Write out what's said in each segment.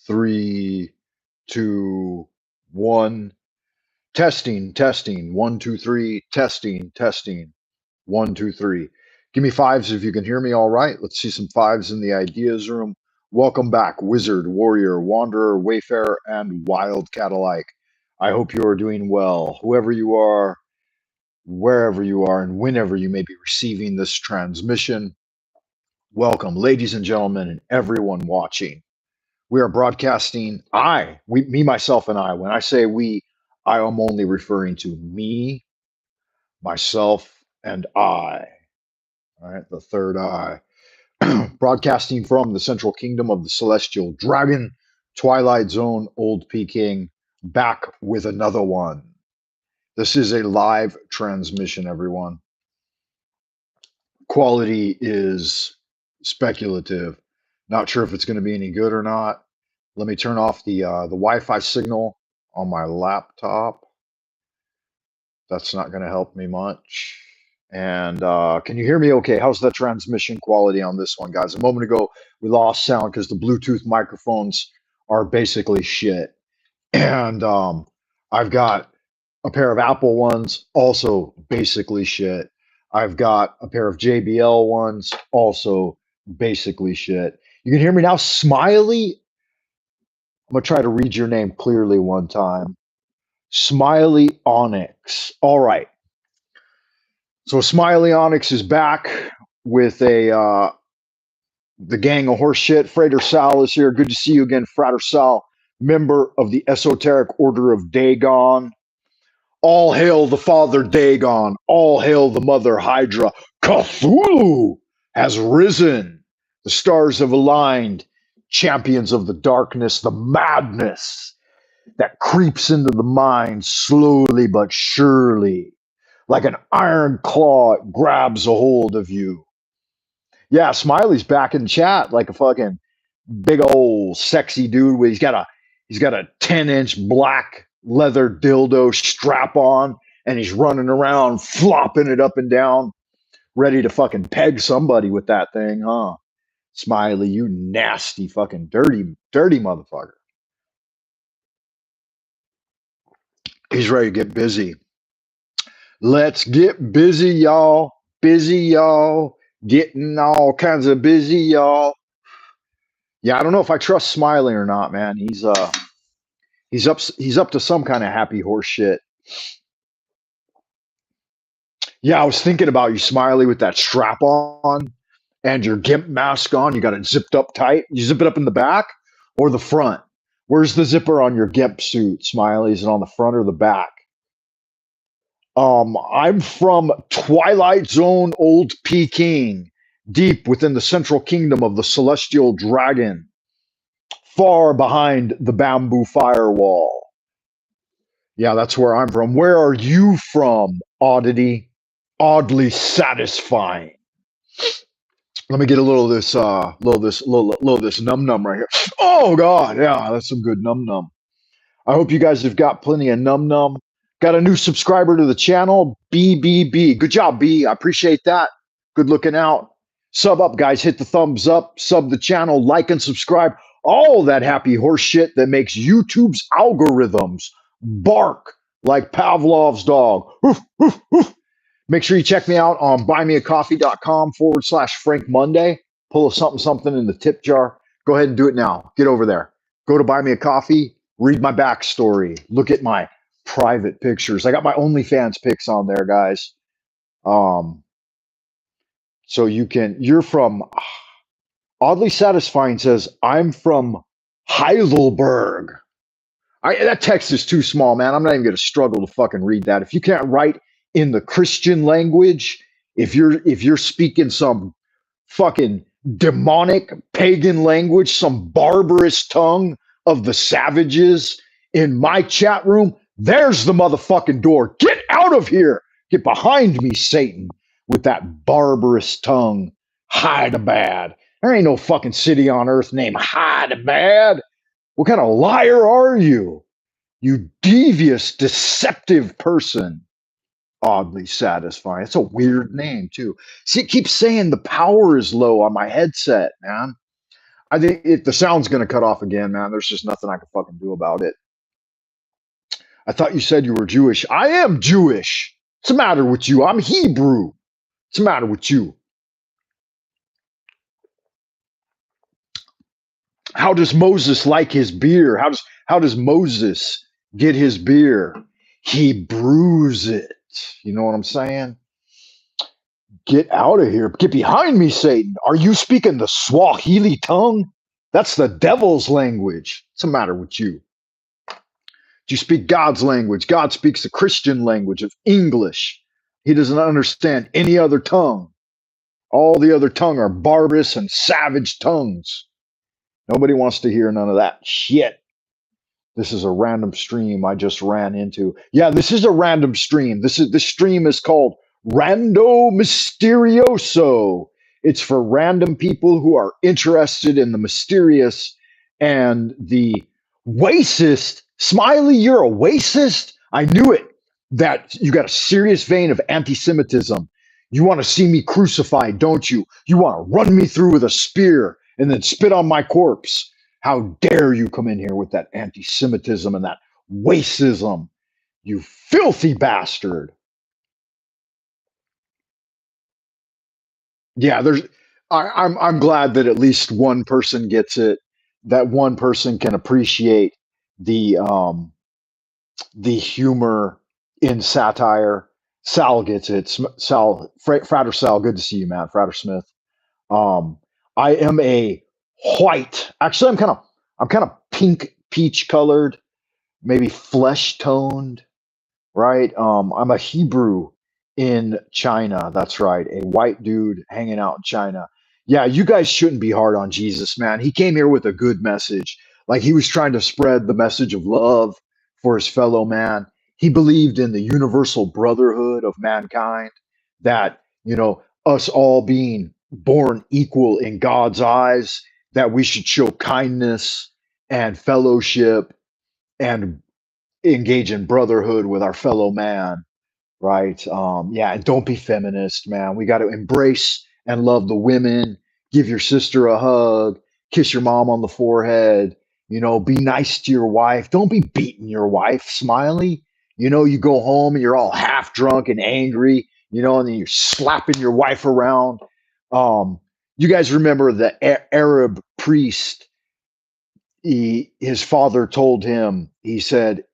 Three, two, one. Testing, testing. One, two, three. Testing, testing. One, two, three. Give me fives if you can hear me all right. Let's see some fives in the ideas room. Welcome back, wizard, warrior, wanderer, wayfarer, and wildcat alike. I hope you are doing well, whoever you are, wherever you are, and whenever you may be receiving this transmission. Welcome, ladies and gentlemen, and everyone watching. We are broadcasting. Me, myself, and I. When I say we, I am only referring to me, myself, and I. All right, the third eye. Broadcasting from the central kingdom of the celestial dragon, Twilight Zone, Old Peking, back with another one. This is a live transmission, everyone. Quality is speculative. Not sure if it's going to be any good or not. Let me turn off the Wi-Fi signal on my laptop. That's not going to help me much. And can you hear me okay? How's the transmission quality on this one, guys? A moment ago, we lost sound because the Bluetooth microphones are basically shit. And I've got a pair of Apple ones, also basically shit. I've got a pair of JBL ones, also basically shit. You can hear me now, Smiley. I'm going to try to read your name clearly one time. Smiley Onyx. All right. So Smiley Onyx is back with the gang of horse shit. Frater Sal is here. Good to see you again, Frater Sal, member of the Esoteric Order of Dagon. All hail the father Dagon. All hail the mother Hydra. Cthulhu has risen. The stars have aligned. Champions of the darkness, the madness that creeps into the mind slowly but surely. Like an iron claw, it grabs a hold of you. Yeah, Smiley's back in chat like a fucking big old sexy dude with he's got a 10-inch black leather dildo strap on, and he's running around flopping it up and down, ready to fucking peg somebody with that thing, huh? Smiley, you nasty fucking dirty motherfucker. He's ready to get busy. Let's get busy, y'all. Busy, y'all. Getting all kinds of busy, y'all. Yeah, I don't know if I trust Smiley or not, man. He's up to some kind of happy horse shit. Yeah, I was thinking about you, Smiley, with that strap on and your gimp mask on. You got it zipped up tight. You zip it up in the back or the front? Where's the zipper on your gimp suit, Smiley? Is it on the front or the back? I'm from Twilight Zone, Old Peking, deep within the central kingdom of the celestial dragon, far behind the bamboo firewall. Yeah, that's where I'm from. Where are you from, Oddity? Oddly satisfying. Let me get a little of this, little of this num num right here. Oh God, yeah, that's some good num num. I hope you guys have got plenty of num num. Got a new subscriber to the channel, BBB. Good job, B. I appreciate that. Good looking out. Sub up, guys. Hit the thumbs up. Sub the channel. Like and subscribe. All that happy horse shit that makes YouTube's algorithms bark like Pavlov's dog. Woof, woof, woof. Make sure you check me out on buymeacoffee.com/Frank Monday. Pull a something something in the tip jar. Go ahead and do it now. Get over there. Go to Buy Me a Coffee. Read my backstory. Look at my private pictures. I got my OnlyFans pics on there, guys. So you're from Oddly Satisfying says, I'm from Heidelberg. That text is too small, man. I'm not even going to struggle to fucking read that. If you can't write in the Christian language, if you're speaking some fucking demonic pagan language, some barbarous tongue of the savages in my chat room, there's the motherfucking door. Get out of here. Get behind me, Satan, with that barbarous tongue. Hyderabad. There ain't no fucking city on earth named Hyderabad. What kind of liar are you? You devious, deceptive person. Oddly Satisfying. It's a weird name, too. See, it keeps saying the power is low on my headset, man. I think if the sound's gonna cut off again, man, there's just nothing I can fucking do about it. I thought you said you were Jewish. I am Jewish. What's the matter with you? I'm Hebrew. What's the matter with you? How does Moses like his beer? How does Moses get his beer? He brews it. You know what I'm saying? Get out of here. Get behind me, Satan. Are you speaking the Swahili tongue? That's the devil's language. What's the matter with you? Do you speak God's language? God speaks the Christian language of English. He doesn't understand any other tongue. All the other tongue are barbarous and savage tongues. Nobody wants to hear none of that shit. This is a random stream I just ran into. Yeah, this is a random stream. This stream is called Rando Mysterioso. It's for random people who are interested in the mysterious and the racist. Smiley, you're a racist? I knew it. That you got a serious vein of anti-Semitism. You want to see me crucified, don't you? You want to run me through with a spear and then spit on my corpse. How dare you come in here with that anti Semitism and that racism, you filthy bastard. Yeah, I'm glad that at least one person gets it, that one person can appreciate the the humor in satire. Sal gets it. Frater Sal, good to see you, man. Frater Smith. Um, I am a white. Actually, I'm kind of pink peach colored, maybe flesh toned, right? I'm a Hebrew in China. That's right. A white dude hanging out in China. Yeah, you guys shouldn't be hard on Jesus, man. He came here with a good message. Like he was trying to spread the message of love for his fellow man. He believed in the universal brotherhood of mankind, that, us all being born equal in God's eyes, that we should show kindness and fellowship and engage in brotherhood with our fellow man, right? Yeah, and don't be feminist, man. We got to embrace and love the women. Give your sister a hug. Kiss your mom on the forehead. Be nice to your wife. Don't be beating your wife, Smiley. You go home and you're all half drunk and angry. And then you're slapping your wife around. Um, you guys remember the Arab priest? His father told him. He said,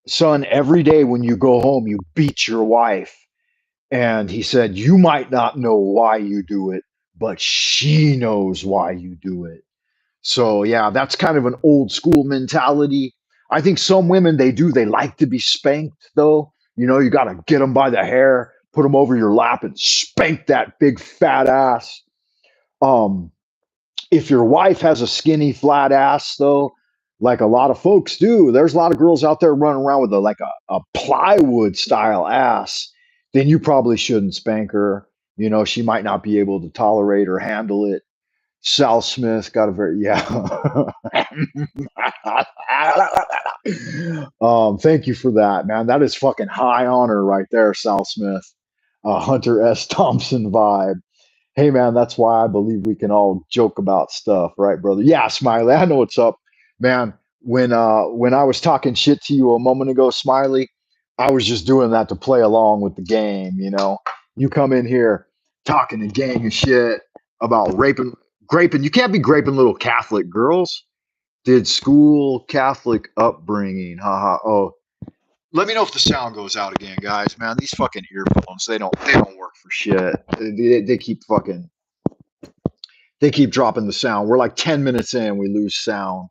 son, every day when you go home, you beat your wife. And he said, you might not know why you do it, but she knows why you do it. So, yeah, that's kind of an old school mentality. I think some women, they like to be spanked, though. You got to get them by the hair, put them over your lap, and spank that big fat ass. Um, if your wife has a skinny flat ass though, like a lot of folks do, there's a lot of girls out there running around with a plywood style ass, then you probably shouldn't spank her. She might not be able to tolerate or handle it. Sal Smith got a very, yeah. Thank you for that, man. That is fucking high honor right there, Sal Smith. Hunter S. Thompson vibe. Hey man, that's why I believe we can all joke about stuff, right, brother? Yeah, Smiley, I know what's up, man. When I was talking shit to you a moment ago, Smiley, I was just doing that to play along with the game. You come in here talking a gang of shit about graping. You can't be graping little Catholic girls. Did school Catholic upbringing? Haha. Oh, let me know if the sound goes out again, guys. Man, these fucking earphones, they don't work for shit. They keep fucking they keep dropping the sound. We're like 10 minutes in, we lose sound.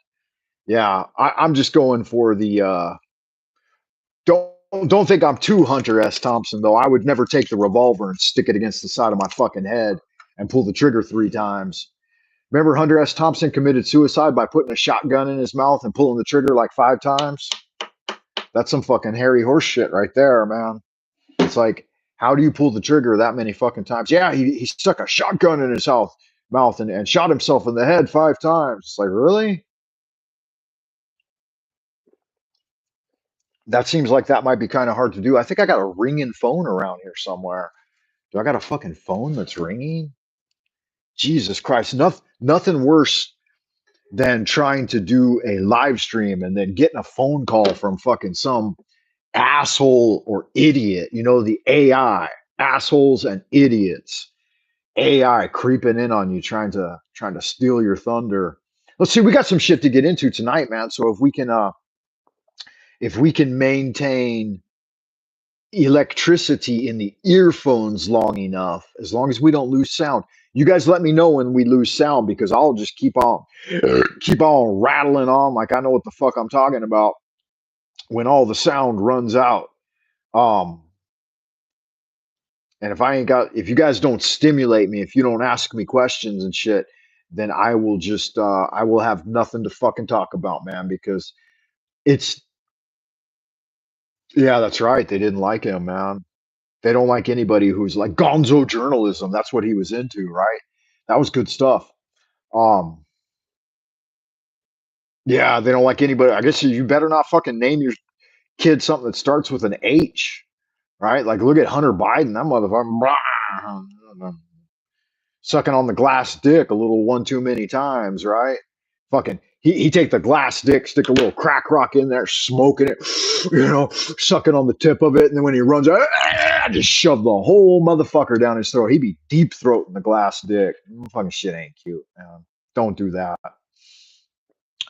Yeah, I'm just going for the don't don't think I'm too Hunter S. Thompson though. I would never take the revolver and stick it against the side of my fucking head and pull the trigger 3 times. Remember Hunter S. Thompson committed suicide by putting a shotgun in his mouth and pulling the trigger like 5 times? That's some fucking hairy horse shit right there, man. It's like, how do you pull the trigger that many fucking times? Yeah, he stuck a shotgun in his mouth and shot himself in the head 5 times. It's like, really? That seems like that might be kind of hard to do. I think I got a ringing phone around here somewhere. Do I got a fucking phone that's ringing? Jesus Christ. Nothing worse. than trying to do a live stream and then getting a phone call from fucking some asshole or idiot. You know, the AI, assholes and idiots. AI creeping in on you, trying to steal your thunder. Let's see, we got some shit to get into tonight, man. So if we can maintain electricity in the earphones long enough, as long as we don't lose sound. You guys let me know when we lose sound because I'll just keep on rattling on like I know what the fuck I'm talking about when all the sound runs out. Um and if you guys don't stimulate me, if you don't ask me questions and shit, then I will have nothing to fucking talk about, man, because it's yeah, that's right. They didn't like him, man. They don't like anybody who's like gonzo journalism. That's what he was into, right? That was good stuff. Um, yeah, they don't like anybody. I guess you better not fucking name your kid something that starts with an H, right? Like look at Hunter Biden, that motherfucker sucking on the glass dick a little one too many times, right? Fucking he take the glass dick, stick a little crack rock in there, smoking it, sucking on the tip of it, and then when he runs out, just shove the whole motherfucker down his throat. He'd be deep throating the glass dick. Fucking shit ain't cute, man. Don't do that.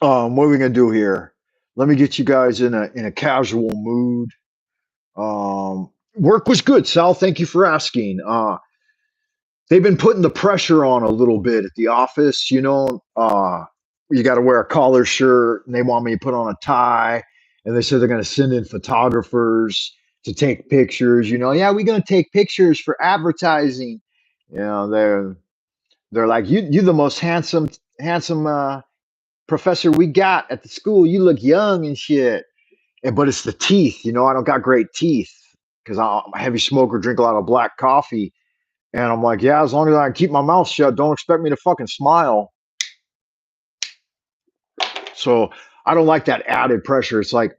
What are we gonna do here? Let me get you guys in a casual mood. Work was good, Sal. Thank you for asking. They've been putting the pressure on a little bit at the office. You got to wear a collar shirt, and they want me to put on a tie, and they said they're going to send in photographers to take pictures. Yeah, we're going to take pictures for advertising. They're like, you the most handsome professor we got at the school. You look young and shit. But it's the teeth. I don't got great teeth because I'm a heavy smoker, drink a lot of black coffee. And I'm like, yeah, as long as I can keep my mouth shut, don't expect me to fucking smile. So I don't like that added pressure. It's like,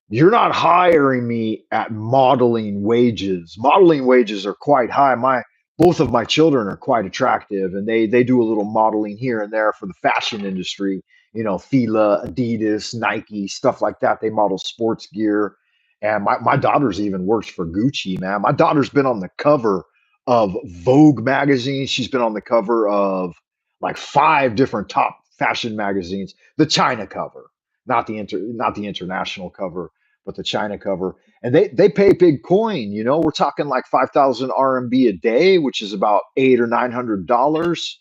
you're not hiring me at modeling wages. Modeling wages are quite high. Both of my children are quite attractive, and they do a little modeling here and there for the fashion industry. Fila, Adidas, Nike, stuff like that. They model sports gear, and my daughter's even works for Gucci. Man, my daughter's been on the cover of Vogue magazine. She's been on the cover of like 5 different top fashion magazines. The China cover, not the international cover, but the China cover, and they pay big coin. We're talking like 5,000 RMB a day, which is about $800 or $900.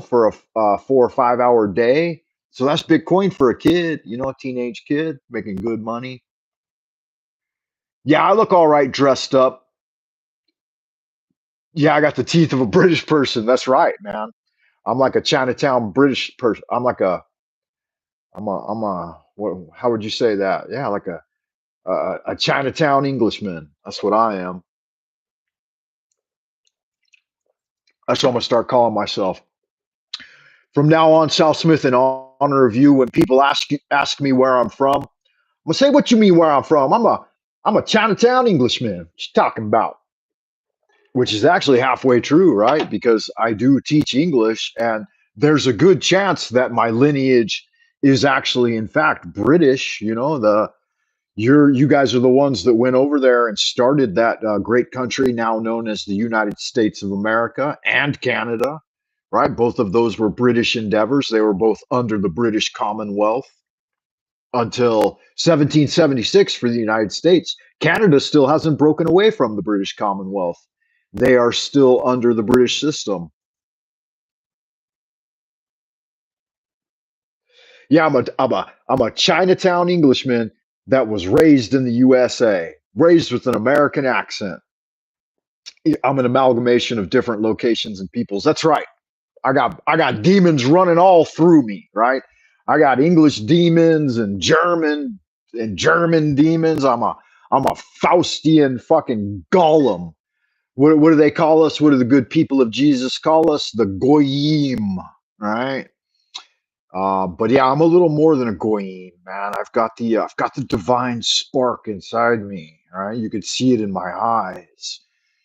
For a 4 or 5 hour day. So that's big coin for a kid. A teenage kid making good money. Yeah, I look all right dressed up. Yeah, I got the teeth of a British person. That's right, man. I'm like a Chinatown British person. How would you say that? Yeah, like a Chinatown Englishman. That's what I am. That's what I'm gonna start calling myself from now on. Sal Smith, in honor of you. When people ask me where I'm from, I'm gonna say, "What you mean where I'm from? I'm a Chinatown Englishman." What you talking about? Which is actually halfway true, right? Because I do teach English, and there's a good chance that my lineage is actually, in fact, British. You guys are the ones that went over there and started that great country now known as the United States of America and Canada, right? Both of those were British endeavors. They were both under the British Commonwealth until 1776 for the United States. Canada still hasn't broken away from the British Commonwealth. They are still under the British system. Yeah, I'm a Chinatown Englishman that was raised in the USA, raised with an American accent. I'm an amalgamation of different locations and peoples. That's right. I got demons running all through me, right? I got English demons and German demons. I'm a Faustian fucking golem. What do they call us? What do the good people of Jesus call us? The goyim, right? But yeah, I'm a little more than a goyim, man. I've got the divine spark inside me. Right? You can see it in my eyes.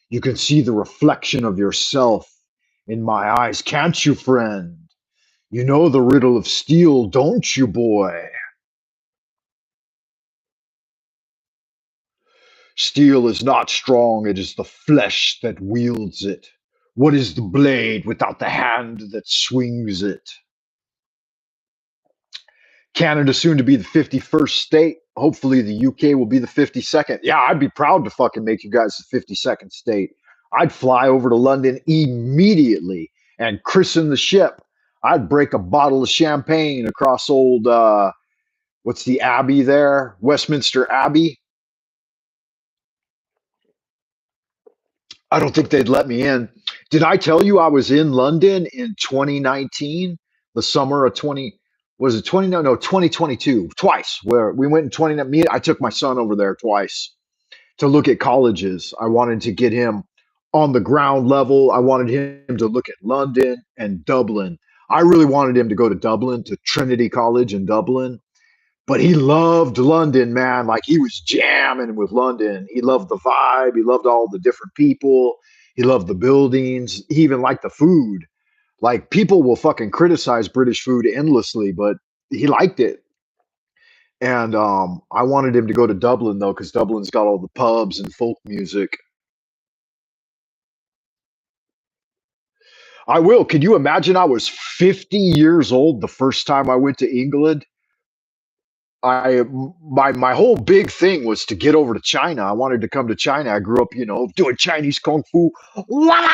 You can see the reflection of yourself in my eyes, can't you, friend? You know the riddle of steel, don't you, boy? Steel is not strong, it is the flesh that wields it. What is the blade without the hand that swings it? Canada soon to be the 51st state. Hopefully, the UK will be the 52nd. Yeah, I'd be proud to fucking make you guys the 52nd state. I'd fly over to London immediately and christen the ship. I'd break a bottle of champagne across old, what's the Abbey there? Westminster Abbey. I don't think they'd let me in. Did I tell you I was in London in 2019, the summer of 20, was it 20? No, 2022, twice, where we went in 20, I took my son over there twice to look at colleges. I wanted to get him on the ground level. I wanted him to look at London and Dublin. I really wanted him to go to Dublin, to Trinity College in Dublin, but he loved London, man. Like he was jamming with London. He loved the vibe. He loved all the different people. He loved the buildings. He even liked the food. Like people will fucking criticize British food endlessly, but he liked it. And I wanted him to go to Dublin though, because Dublin's got all the pubs and folk music. I will. Can you imagine? I was 50 years old the first time I went to England. I my whole big thing was to get over to China. I wanted to come to China. I grew up, doing Chinese kung fu, Wah!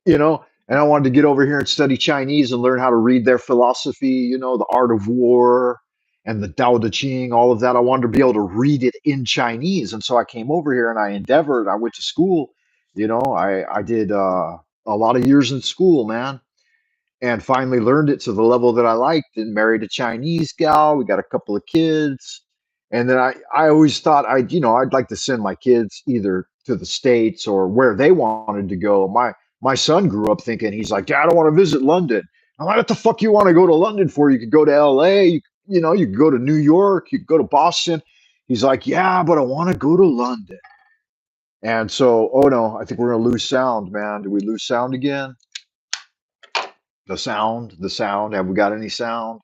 And I wanted to get over here and study Chinese and learn how to read their philosophy, the art of war and the Tao Te Ching, all of that. I wanted to be able to read it in Chinese, and so I came over here and I endeavored. I went to school, I did a lot of years in school, man, and finally learned it to the level that I liked and married a Chinese gal. We got a couple of kids. And then I always thought I'd like to send my kids either to the States or where they wanted to go. My son grew up thinking, he's like, Dad, I want to visit London. I'm like, what the fuck you want to go to London for? You could go to LA, you could go to New York, you could go to Boston. He's like, yeah, but I want to go to London. And so, oh no, I think we're gonna lose sound, man. Do we lose sound again? The sound. Have we got any sound?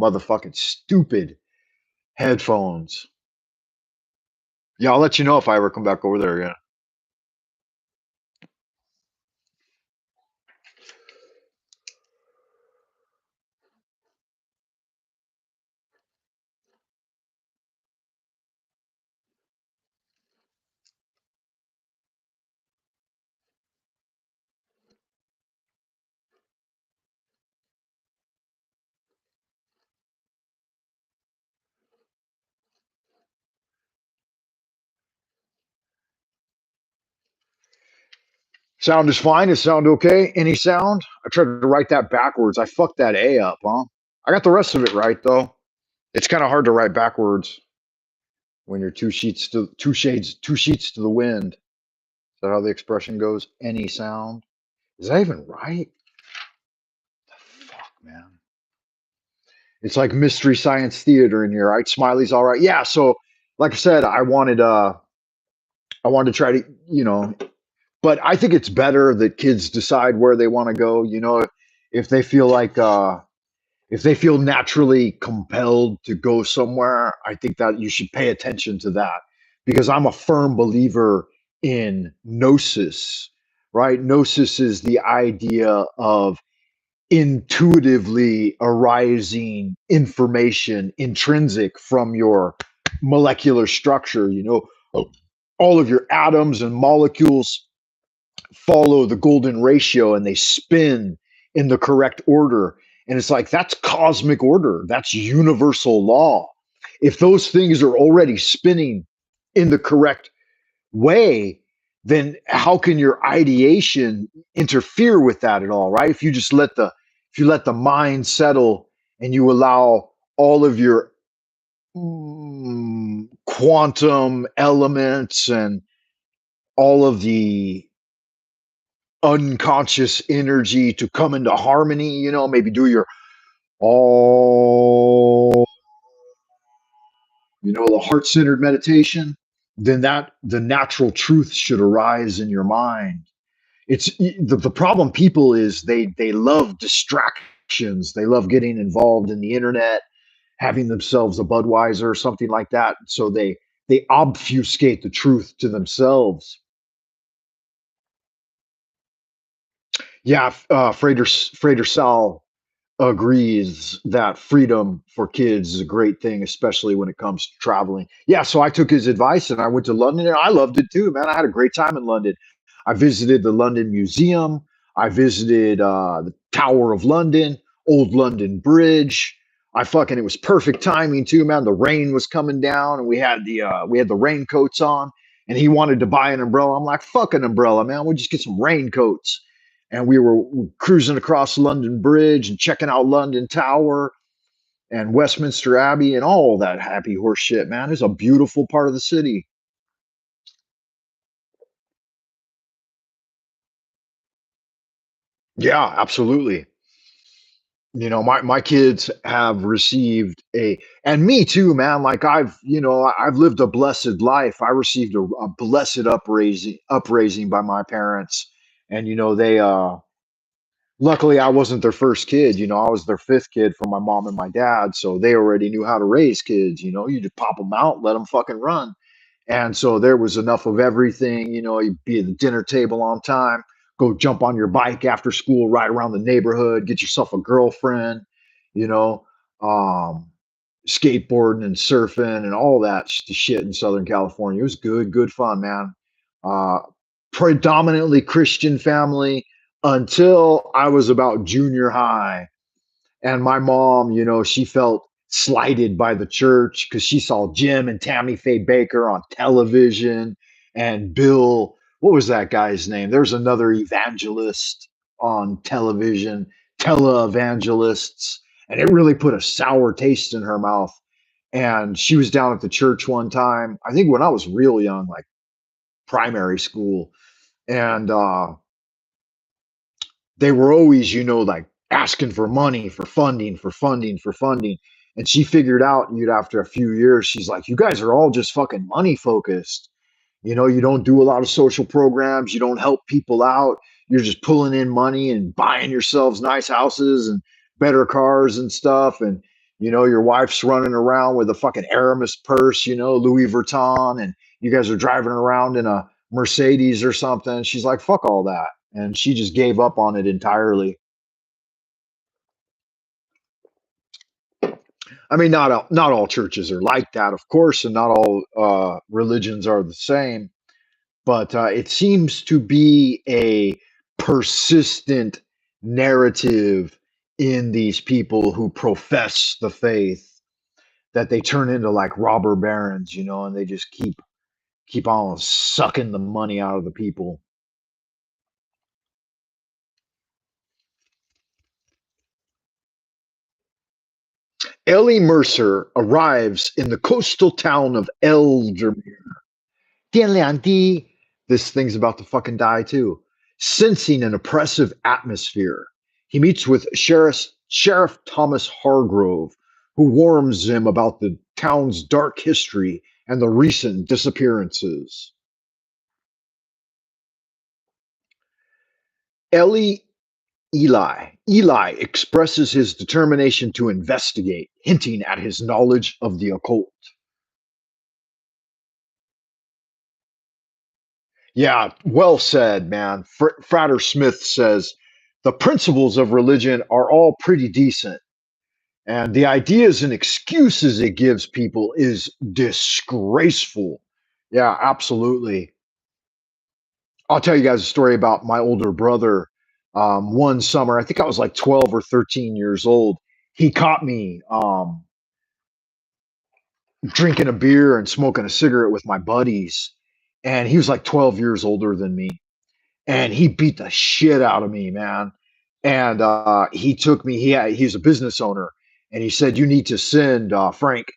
Motherfucking stupid headphones. Yeah, I'll let you know if I ever come back over there again. Sound is fine. Is sound okay? Any sound? I tried to write that backwards. I fucked that A up, huh? I got the rest of it right though. It's kind of hard to write backwards when you're two sheets to the wind. Is that how the expression goes? Any sound? Is that even right? The fuck, man. It's like mystery science theater in here, right? Smiley's all right. Yeah, so like I said, I wanted to try to, but I think it's better that kids decide where they want to go, if they feel like if they feel naturally compelled to go somewhere, I think that you should pay attention to that because I'm a firm believer in gnosis, right? Gnosis is the idea of intuitively arising information intrinsic from your molecular structure, all of your atoms and molecules follow the golden ratio and they spin in the correct order. And it's like, that's cosmic order, that's universal law. If those things are already spinning in the correct way, then how can your ideation interfere with that at all, right? If you let the mind settle and you allow all of your quantum elements and all of the unconscious energy to come into harmony, maybe do your all, the heart-centered meditation, then that the natural truth should arise in your mind. It's the problem people is they love distraction. connections. They love getting involved in the internet, having themselves a Budweiser or something like that. So they obfuscate the truth to themselves. Yeah, Frater Sal agrees that freedom for kids is a great thing, especially when it comes to traveling. Yeah, so I took his advice and I went to London and I loved it too, man. I had a great time in London. I visited the London Museum. I visited the Tower of London, Old London Bridge. It was perfect timing too, man. The rain was coming down and we had the raincoats on. And he wanted to buy an umbrella. I'm like, fuck an umbrella, man. We'll just get some raincoats and we were cruising across London Bridge and checking out London Tower and Westminster Abbey and all that happy horse shit, man. It's a beautiful part of the city. Yeah, absolutely. You know, my kids have received and me too, man. Like I've lived a blessed life. I received a blessed upraising by my parents. And, luckily I wasn't their first kid. I was their fifth kid from my mom and my dad. So they already knew how to raise kids. You just pop them out, let them fucking run. And so there was enough of everything. You'd be at the dinner table on time, go jump on your bike after school, ride around the neighborhood, get yourself a girlfriend, you know, um, skateboarding and surfing and all that shit in Southern California. It was good, good fun, man. Uh, Predominantly Christian family until I was about junior high. And my mom, she felt slighted by the church because she saw Jim and Tammy Faye Baker on television and Bill, what was that guy's name? There's another evangelist on television, televangelists, and it really put a sour taste in her mouth. And she was down at the church one time, I think when I was real young, like primary school. And they were always, like asking for money, for funding, for funding, for funding. And she figured out, after a few years, she's like, you guys are all just fucking money focused. You don't do a lot of social programs. You don't help people out. You're just pulling in money and buying yourselves nice houses and better cars and stuff. And, your wife's running around with a fucking Aramis purse, Louis Vuitton, and you guys are driving around in a Mercedes or something. She's like, fuck all that. And she just gave up on it entirely. I mean, not all churches are like that, of course, and not all religions are the same. But it seems to be a persistent narrative in these people who profess the faith that they turn into like robber barons, and they just keep on sucking the money out of the people. Ellie Mercer arrives in the coastal town of Eldermere. Dianliandi, this thing's about to fucking die too. Sensing an oppressive atmosphere, he meets with Sheriff Thomas Hargrove, who warns him about the town's dark history and the recent disappearances. Ellie Eli expresses his determination to investigate, hinting at his knowledge of the occult. Yeah, well said, man. Frater Smith says the principles of religion are all pretty decent, and the ideas and excuses it gives people is disgraceful. Yeah, absolutely. I'll tell you guys a story about my older brother. One summer, I think I was like 12 or 13 years old. He caught me drinking a beer and smoking a cigarette with my buddies, and he was like 12 years older than me. And he beat the shit out of me, man. And he took me. He's a business owner, and he said, "You need to send Frank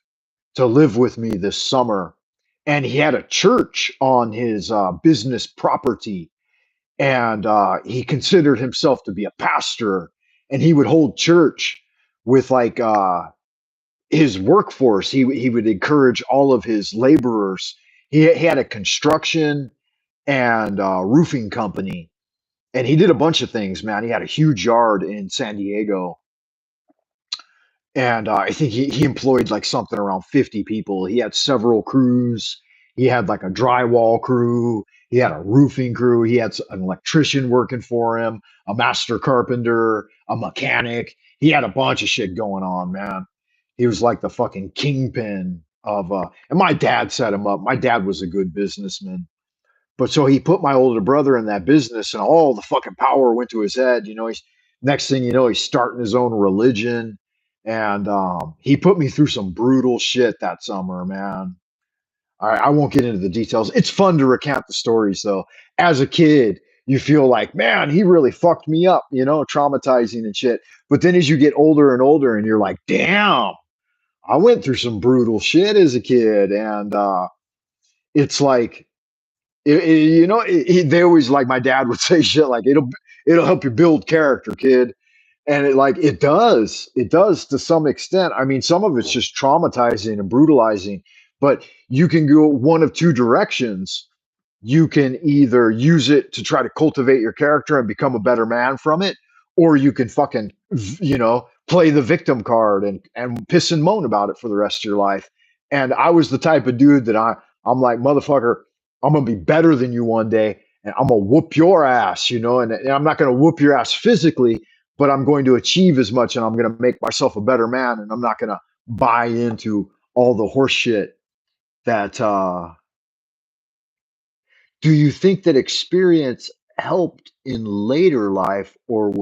to live with me this summer." And he had a church on his business property, and he considered himself to be a pastor, and he would hold church with like his workforce. He would encourage all of his laborers. He had a construction and roofing company, and he did a bunch of things, man. He had a huge yard in San Diego, and I think he employed like something around 50 people. He had several crews. He had like a drywall crew. He had a roofing crew. He had an electrician working for him, a master carpenter, a mechanic. He had a bunch of shit going on, man. He was like the fucking kingpin of and my dad set him up. My dad was a good businessman. But so he put my older brother in that business, and all the fucking power went to his head. You know, he's next thing you know, he's starting his own religion, and he put me through some brutal shit that summer, man. I won't get into the details. It's fun to recount the stories, though. As a kid, you feel like, man, he really fucked me up, you know, traumatizing and shit. But then as you get older and older, and you're like, damn, I went through some brutal shit as a kid, and it's like you know, they always like my dad would say shit like it'll help you build character, kid, and it does to some extent. I mean, some of it's just traumatizing and brutalizing, but you can go one of two directions. You can either use it to try to cultivate your character and become a better man from it, or you can fucking you know play the victim card and piss and moan about it for the rest of your life. And I was the type of dude that I'm like, motherfucker, I'm gonna be better than you one day, and I'm gonna whoop your ass, you know, and I'm not gonna whoop your ass physically, but I'm going to achieve as much, and I'm gonna make myself a better man, and I'm not gonna buy into all the horse shit that do you think that experience helped in later life, or was